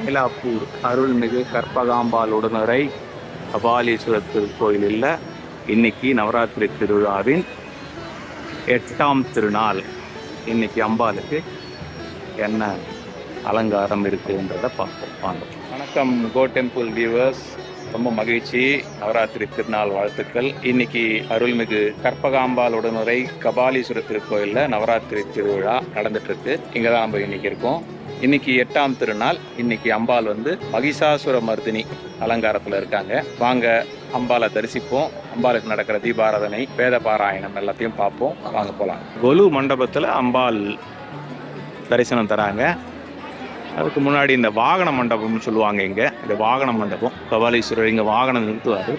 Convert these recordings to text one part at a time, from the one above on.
மயிலாப்பூர் அருள்மிகு கற்பகாம்பாள் உடனுரை கபாலீஸ்வரர் திருக்கோயிலில் இன்னைக்கு நவராத்திரி திருவிழாவின் 8ஆம் திருநாள். இன்னைக்கு அம்பாளுக்கு என்ன அலங்காரம் இருக்குன்றதை பார்ப்போம் வாங்க. வணக்கம் கோ டெம்பிள் வியூவர்ஸ், ரொம்ப மகிழ்ச்சி. நவராத்திரி திருநாள் வாழ்த்துக்கள். இன்னைக்கு அருள்மிகு கற்பகாம்பாள் உடனுரை கபாலீஸ்வரர் திருக்கோயிலில் நவராத்திரி திருவிழா நடந்துட்டு இருக்கு. இங்கே தான் நம்ம இன்னைக்கு இருக்கோம். இன்னைக்கு 8ஆம் திருநாள். இன்னைக்கு அம்பாள் மகிஷாசுர மர்தினி அலங்காரத்தில் இருக்காங்க. வாங்க அம்பாளை தரிசிப்போம். அம்பாளுக்கு நடக்கிற தீபாராதனை, வேத பாராயணம் எல்லாத்தையும் பார்ப்போம். வாங்க போகலாம். கொலு மண்டபத்தில் அம்பாள் தரிசனம் தராங்க. அதுக்கு முன்னாடி இந்த வாகன மண்டபம்னு சொல்லுவாங்க. இங்கே இந்த வாகன மண்டபம், கபாலீஸ்வரர் இங்கே வாகனம் நிறுத்துவார்.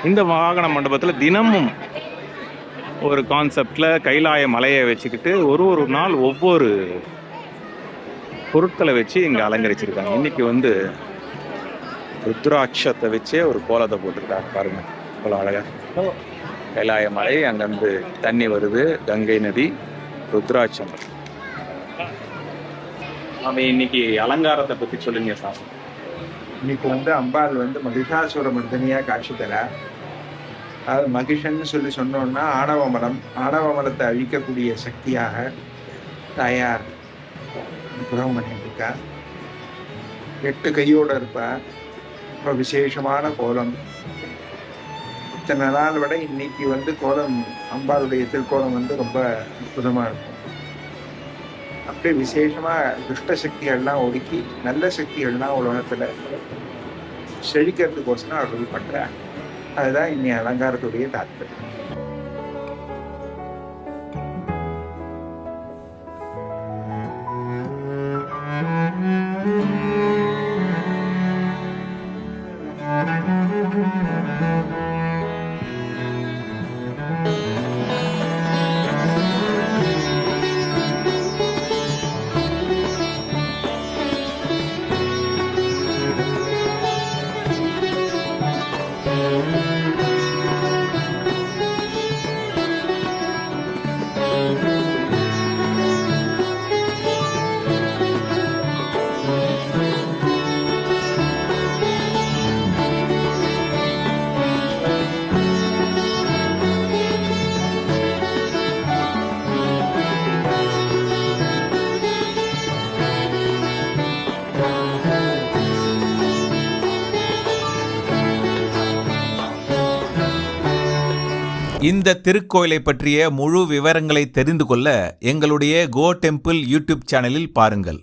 இந்த வாகன மண்டபத்தில் தினமும் ஒரு கான்செப்டில் கைலாய மலையை வச்சுக்கிட்டு ஒரு நாள் ஒவ்வொரு பொருட்களை வச்சு இங்கே அலங்கரிச்சிருக்காங்க. இன்னைக்கு ருத்ராட்சத்தை வச்சே ஒரு கோலத்தை போட்டிருக்காங்க பாருங்க. இவ்வளோ அழகா கைலாய மலை, அங்கேருந்து தண்ணி வருது, கங்கை நதி, ருத்ராட்சம். அவன் இன்னைக்கு அலங்காரத்தை பற்றி சொல்லுங்க சார். இன்னைக்கு அம்பாள் மகிஷாசுர மர்தனியா காட்சி தர. அதாவது மகிஷன்னு சொன்னோம்னா ஆணவ மலத்தை அழிக்கக்கூடிய சக்தியாக தாயார் புறம் பண்ணியிருக்கா. 8 கையோட இருப்பா. ரொம்ப விசேஷமான கோலம். இத்தனை நாள் விட இன்னைக்கு கோலம், அம்பாளுடைய திருக்கோலம் ரொம்ப அற்புதமாக இருக்கும். அப்படியே விசேஷமாக துஷ்ட சக்திகள்லாம் ஒடுக்கி நல்ல சக்திகள்லாம் உலகத்தில் செழிக்கிறதுக்கோசரம் அருள் பண்ணுறாங்க. அதுதான் இன்னி அலங்காரத்துடைய தாற்பயம். இந்த திருக்கோயிலை பற்றிய முழு விவரங்களை தெரிந்து கொள்ள எங்களுடைய கோ டெம்பிள் யூடியூப் சேனலில் பாருங்கள்.